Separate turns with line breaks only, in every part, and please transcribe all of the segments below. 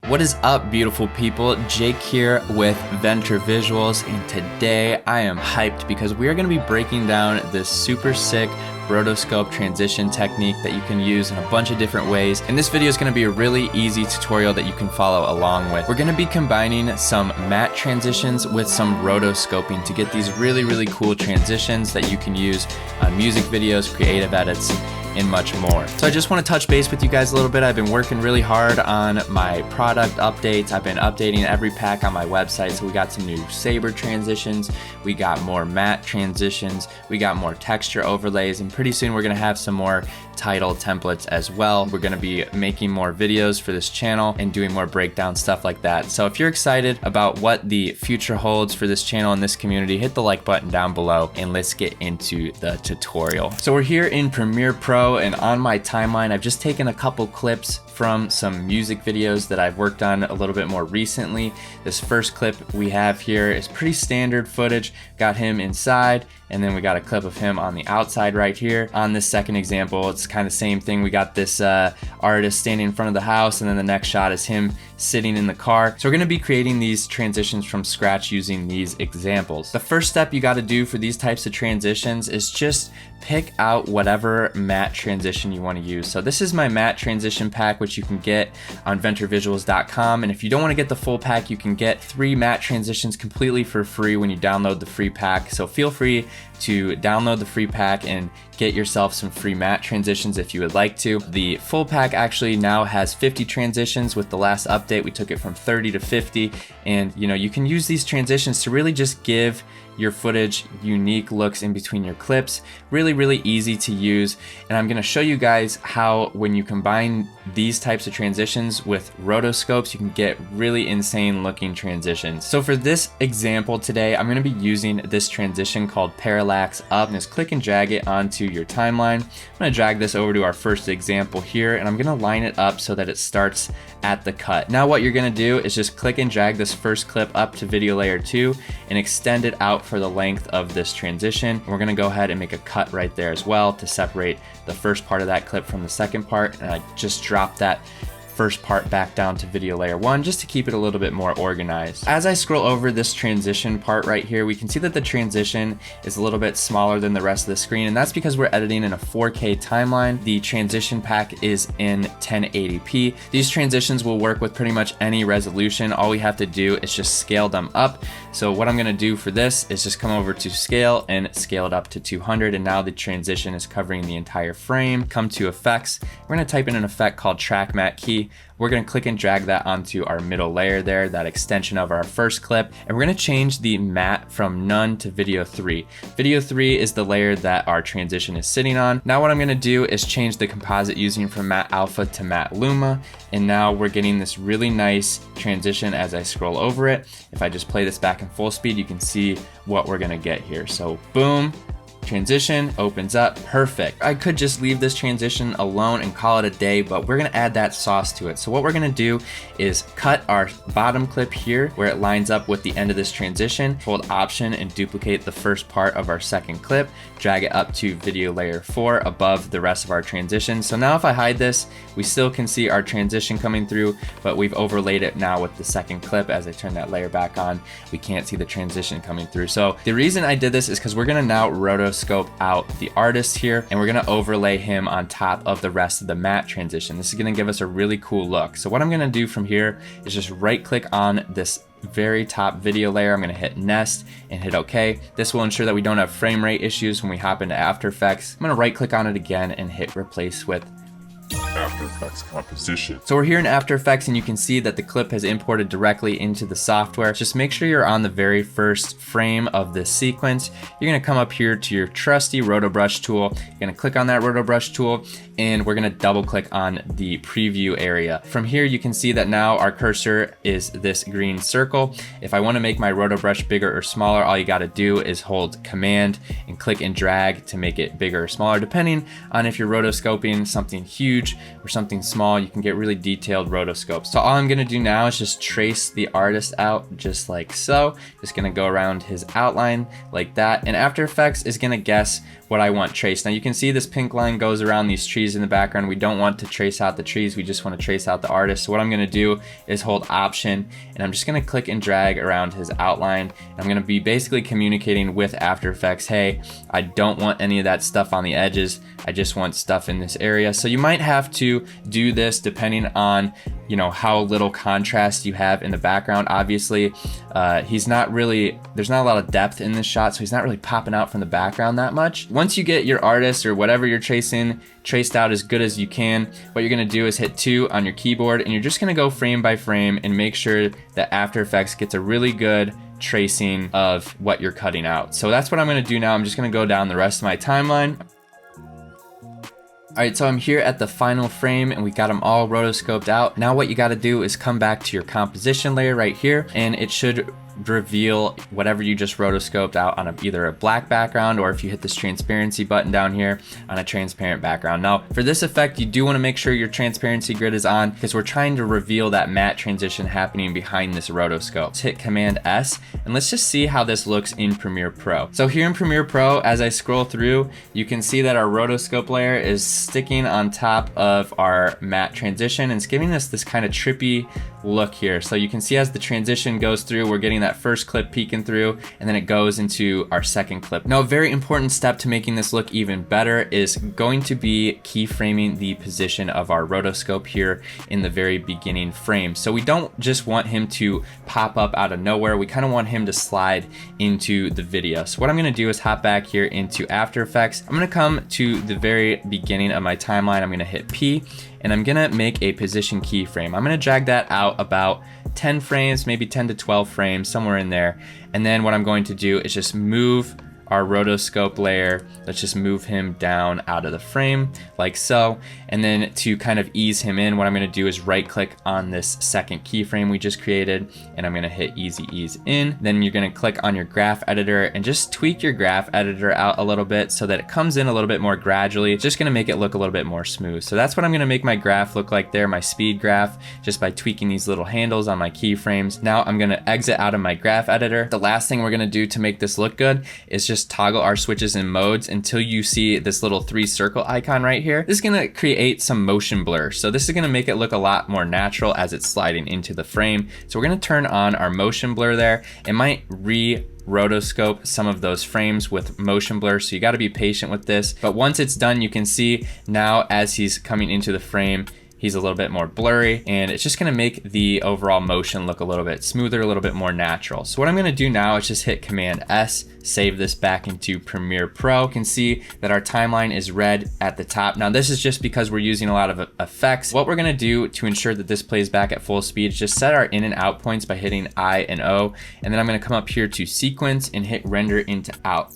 What is up, beautiful people? Jake here with Venture Visuals, and today I am hyped because we are going to be breaking down this super sick rotoscope transition technique that you can use in a bunch of different ways. And this video is going to be a really easy tutorial that you can follow along with. We're going to be combining some matte transitions with some rotoscoping to get these really cool transitions that you can use on music videos, creative edits, and much more. So I just want to touch base with you guys a little bit. I've been working really hard on my product updates. I've been updating every pack on my website. So we got some new saber transitions, we got more matte transitions, we got more texture overlays, and pretty soon we're going to have some more title templates as well. We're going to be making more videos for this channel and doing more breakdown stuff like that. So if you're excited about what the future holds for this channel and this community, hit the like button down below and let's get into the tutorial. So we're here in Premiere Pro, and on my timeline I've just taken a couple clips from some music videos that I've worked on a little bit more recently. This first clip we have here is pretty standard footage. Got him inside, and then we got a clip of him on the outside right here. On this second example, it's kind of same thing. We got this artist standing in front of the house, and then the next shot is him sitting in the car. So we're gonna be creating these transitions from scratch using these examples. The first step you gotta do for these types of transitions is just pick out whatever matte transition you wanna use. So this is my matte transition pack, which you can get on venturevisuals.com. And if you don't wanna get the full pack, you can get 3 matte transitions completely for free when you download the free pack. So feel free to download the free pack and get yourself some free matte transitions if you would like to. The full pack actually now has 50 transitions. With the last update, we took it from 30 to 50. And you can use these transitions to really just give your footage unique looks in between your clips. Really easy to use. And I'm gonna show you guys how when you combine these types of transitions with rotoscopes, you can get really insane looking transitions. So for this example today, I'm gonna be using this transition called Parallax Up, and just click and drag it onto your timeline. I'm gonna drag this over to our first example here, and I'm gonna line it up so that it starts at the cut. Now what you're gonna do is just click and drag this first clip up to video layer 2 and extend it out for the length of this transition. And we're gonna go ahead and make a cut right there as well to separate the first part of that clip from the second part. And I just dropped that first part back down to video layer 1 just to keep it a little bit more organized. As I scroll over this transition part right here, we can see that the transition is a little bit smaller than the rest of the screen, and that's because we're editing in a 4K timeline. The transition pack is in 1080p. These transitions will work with pretty much any resolution. All we have to do is just scale them up. So what I'm gonna do for this is just come over to scale and scale it up to 200, and now the transition is covering the entire frame. Come to effects. We're gonna type in an effect called track matte key. We're gonna click and drag that onto our middle layer there, that extension of our first clip, and we're gonna change the matte from none to video 3. Video 3 is the layer that our transition is sitting on. Now what I'm gonna do is change the composite using from matte alpha to matte luma, and now we're getting this really nice transition as I scroll over it. If I just play this back in full speed, you can see what we're gonna get here. So boom, transition opens up, perfect. I could just leave this transition alone and call it a day, but we're gonna add that sauce to it. So what we're gonna do is cut our bottom clip here where it lines up with the end of this transition, hold Option and duplicate the first part of our second clip, drag it up to video layer 4 above the rest of our transition. So now if I hide this, we still can see our transition coming through, but we've overlaid it now with the second clip. As I turn that layer back on, we can't see the transition coming through. So the reason I did this is because we're gonna now rotoscope out the artist here, and we're gonna overlay him on top of the rest of the matte transition. This is gonna give us a really cool look. So what I'm gonna do from here is just right click on this very top video layer. I'm gonna hit nest and hit OK. This will ensure that we don't have frame rate issues when we hop into After Effects. I'm gonna right click on it again and hit replace with
After Effects composition.
So we're here in After Effects, and you can see that the clip has imported directly into the software. Just make sure you're on the very first frame of this sequence. You're gonna come up here to your trusty rotobrush tool. You're gonna click on that rotobrush tool, and we're gonna double click on the preview area. From here, you can see that now our cursor is this green circle. If I wanna make my rotobrush bigger or smaller, all you gotta do is hold Command and click and drag to make it bigger or smaller, depending on if you're rotoscoping something huge or something small. You can get really detailed rotoscopes. So all I'm gonna do now is just trace the artist out just like so. Just gonna go around his outline like that, and After Effects is gonna guess what I want traced. Now you can see this pink line goes around these trees trees in the background. We don't want to trace out the trees, we just want to trace out the artist. So what I'm gonna do is hold Option, and I'm just gonna click and drag around his outline. I'm gonna be basically communicating with After Effects, hey, I don't want any of that stuff on the edges, I just want stuff in this area. So you might have to do this depending on, you know, how little contrast you have in the background. Obviously, there's not a lot of depth in this shot, so he's not really popping out from the background that much. Once you get your artist or whatever you're traced out as good as you can, what you're gonna do is hit 2 on your keyboard, and you're just gonna go frame by frame and make sure that After Effects gets a really good tracing of what you're cutting out. So that's what I'm gonna do now. I'm just gonna go down the rest of my timeline. All right, so I'm here at the final frame and we got them all rotoscoped out. Now what you gotta do is come back to your composition layer right here, and it should reveal whatever you just rotoscoped out on either a black background, or if you hit this transparency button down here, on a transparent background. Now for this effect, you do want to make sure your transparency grid is on, because we're trying to reveal that matte transition happening behind this rotoscope. Let's hit Command S, and let's just see how this looks in Premiere Pro. So here in Premiere Pro, as I scroll through, you can see that our rotoscope layer is sticking on top of our matte transition, and it's giving us this kind of trippy look here. So you can see as the transition goes through, we're getting that first clip peeking through, and then it goes into our second clip. Now a very important step to making this look even better is going to be keyframing the position of our rotoscope here in the very beginning frame. So we don't just want him to pop up out of nowhere, we kind of want him to slide into the video. So what I'm gonna do is hop back here into After Effects. I'm gonna come to the very beginning of my timeline, I'm gonna hit P, and I'm gonna make a position keyframe. I'm gonna drag that out about 10 frames, maybe 10 to 12 frames, somewhere in there. And then what I'm going to do is just move our rotoscope layer. Let's just move him down out of the frame like so. And then to kind of ease him in, what I'm gonna do is right click on this second keyframe we just created, and I'm gonna hit Easy Ease In. Then you're gonna click on your graph editor and just tweak your graph editor out a little bit so that it comes in a little bit more gradually. It's just gonna make it look a little bit more smooth. So that's what I'm gonna make my graph look like there, my speed graph, just by tweaking these little handles on my keyframes. Now I'm gonna exit out of my graph editor. The last thing we're gonna do to make this look good is just toggle our switches and modes until you see this little 3 circle icon right here. This is gonna create some motion blur. So this is gonna make it look a lot more natural as it's sliding into the frame. So we're gonna turn on our motion blur there. It might rotoscope some of those frames with motion blur, so you gotta be patient with this. But once it's done, you can see now as he's coming into the frame, he's a little bit more blurry, and it's just gonna make the overall motion look a little bit smoother, a little bit more natural. So what I'm gonna do now is just hit Command S, save this back into Premiere Pro. You can see that our timeline is red at the top. Now this is just because we're using a lot of effects. What we're gonna do to ensure that this plays back at full speed is just set our in and out points by hitting I and O, and then I'm gonna come up here to Sequence and hit Render into Out.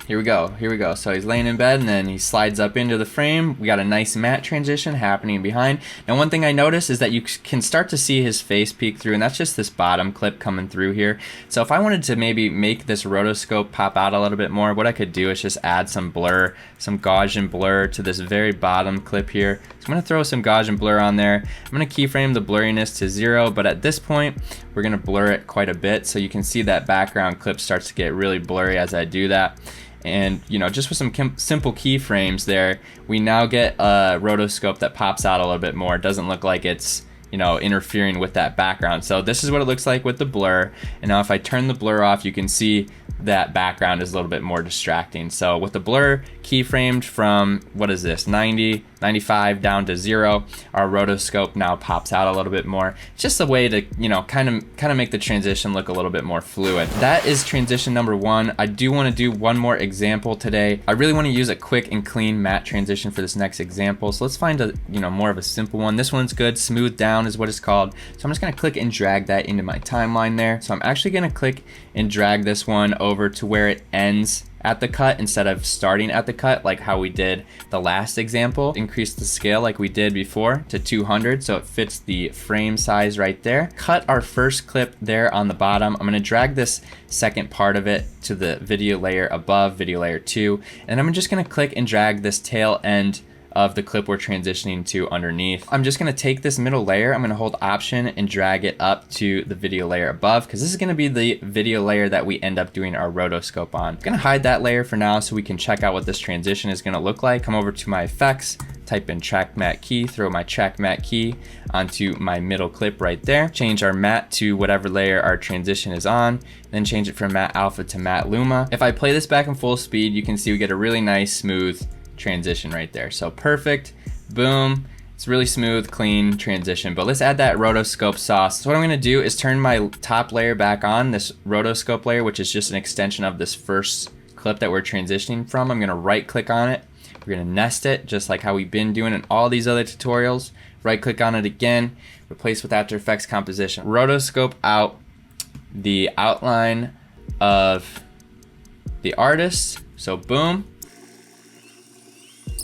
Here we go. So he's laying in bed and then he slides up into the frame. We got a nice matte transition happening behind. Now one thing I noticed is that you can start to see his face peek through, and that's just this bottom clip coming through here. So if I wanted to maybe make this rotoscope pop out a little bit more, what I could do is just add some blur, some Gaussian blur to this very bottom clip here. So I'm gonna throw some Gaussian blur on there. I'm gonna keyframe the blurriness to 0, but at this point, we're gonna blur it quite a bit. So you can see that background clip starts to get really blurry as I do that. And you know, just with some simple keyframes there, we now get a rotoscope that pops out a little bit more. It doesn't look like it's, you know, interfering with that background. So this is what it looks like with the blur. And now if I turn the blur off, you can see that background is a little bit more distracting. So with the blur keyframed from, what is this, 90, 95 down to 0, our rotoscope now pops out a little bit more. It's just a way to, you know, kind of make the transition look a little bit more fluid. That is transition number 1. I do want to do one more example today. I really want to use a quick and clean matte transition for this next example. So let's find a, you know, more of a simple one. This one's good. Smooth down is what it's called. So I'm just going to click and drag that into my timeline there. So I'm actually going to click and drag this one over to where it ends at the cut instead of starting at the cut like how we did the last example. Increase the scale like we did before to 200 so it fits the frame size right there. Cut our first clip there on the bottom. I'm gonna drag this second part of it to the video layer above, video layer 2, and I'm just gonna click and drag this tail end of the clip we're transitioning to underneath. I'm just gonna take this middle layer, I'm gonna hold Option and drag it up to the video layer above, because this is gonna be the video layer that we end up doing our rotoscope on. I'm gonna hide that layer for now so we can check out what this transition is gonna look like. Come over to my effects, type in track matte key, throw my track matte key onto my middle clip right there. Change our matte to whatever layer our transition is on, then change it from matte alpha to matte luma. If I play this back in full speed, you can see we get a really nice smooth transition right there. So perfect, boom. It's really smooth, clean transition, but let's add that rotoscope sauce. So what I'm gonna do is turn my top layer back on, this rotoscope layer, which is just an extension of this first clip that we're transitioning from. I'm gonna right click on it. We're gonna nest it, just like how we've been doing in all these other tutorials. Right click on it again, replace with After Effects composition. Rotoscope out the outline of the artist, so boom.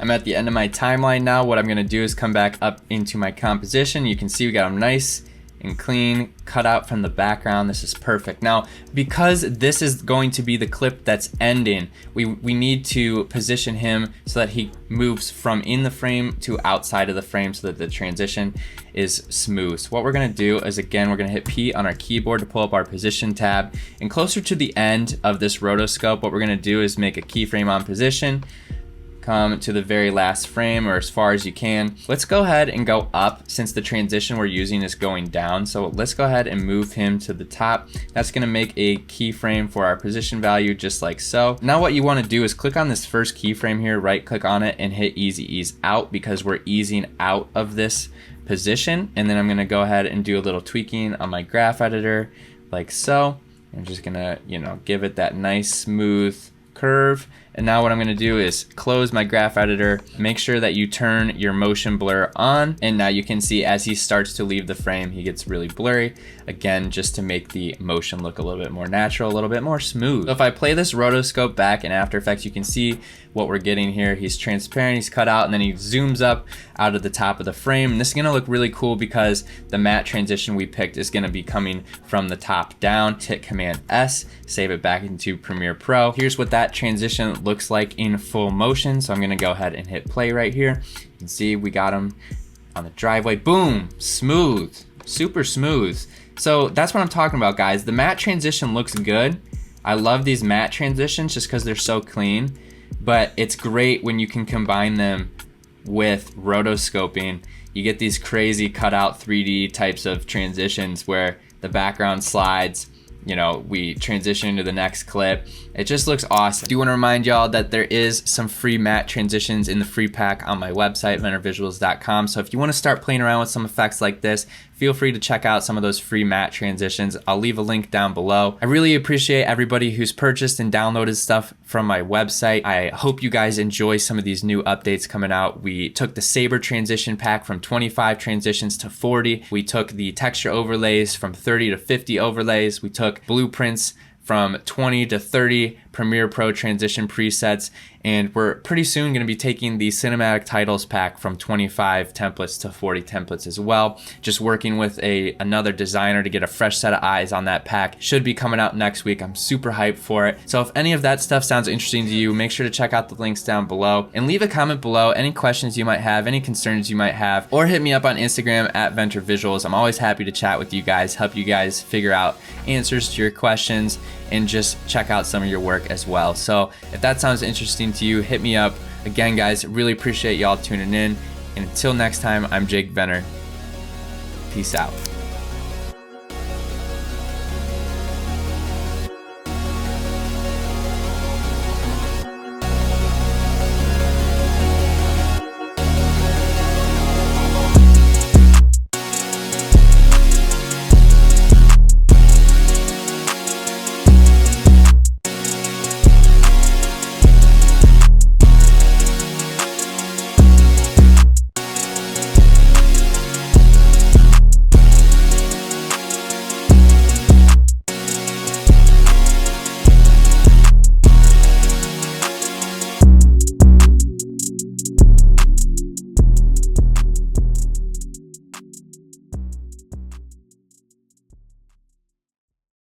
I'm at the end of my timeline now. What I'm gonna do is come back up into my composition. You can see we got them nice and clean, cut out from the background. This is perfect. Now, because this is going to be the clip that's ending, we need to position him so that he moves from in the frame to outside of the frame so that the transition is smooth. So what we're gonna do is, again, we're gonna hit P on our keyboard to pull up our position tab. And closer to the end of this rotoscope, what we're gonna do is make a keyframe on position, come to the very last frame or as far as you can. Let's go ahead and go up since the transition we're using is going down. So let's go ahead and move him to the top. That's gonna make a keyframe for our position value just like so. Now what you wanna do is click on this first keyframe here, right click on it and hit Easy Ease Out because we're easing out of this position. And then I'm gonna go ahead and do a little tweaking on my graph editor like so. I'm just gonna, give it that nice smooth curve. And now what I'm gonna do is close my graph editor, make sure that you turn your motion blur on, and now you can see as he starts to leave the frame, he gets really blurry. Again, just to make the motion look a little bit more natural, a little bit more smooth. So if I play this rotoscope back in After Effects, you can see what we're getting here. He's transparent, he's cut out, and then he zooms up out of the top of the frame. And this is gonna look really cool because the matte transition we picked is gonna be coming from the top down. Hit Command S, save it back into Premiere Pro. Here's what that transition looks like in full motion. So I'm gonna go ahead and hit play right here. You can see we got him on the driveway. Boom, smooth, super smooth. So that's what I'm talking about, guys. The matte transition looks good. I love these matte transitions just because they're so clean, but it's great when you can combine them with rotoscoping. You get these crazy cutout 3D types of transitions where the background slides, we transition into the next clip. It just looks awesome. I do want to remind y'all that there is some free matte transitions in the free pack on my website, ventorvisuals.com. So if you want to start playing around with some effects like this, feel free to check out some of those free matte transitions. I'll leave a link down below. I really appreciate everybody who's purchased and downloaded stuff from my website. I hope you guys enjoy some of these new updates coming out. We took the Saber transition pack from 25 transitions to 40. We took the texture overlays from 30 to 50 overlays. We took blueprints from 20 to 30 Premiere Pro transition presets, and we're pretty soon going to be taking the cinematic titles pack from 25 templates to 40 templates as well. Just working with another designer to get a fresh set of eyes on that pack. Should be coming out next week. I'm super hyped for it. So if any of that stuff sounds interesting to you, make sure to check out the links down below and leave a comment below, any questions you might have, any concerns you might have, or hit me up on Instagram at ventorvisuals. I'm always happy to chat with you guys, help you guys figure out answers to your questions, and just check out some of your work as well. So if that sounds interesting to you, hit me up. Again, guys, really appreciate y'all tuning in. And until next time, I'm Jake Venner. Peace out.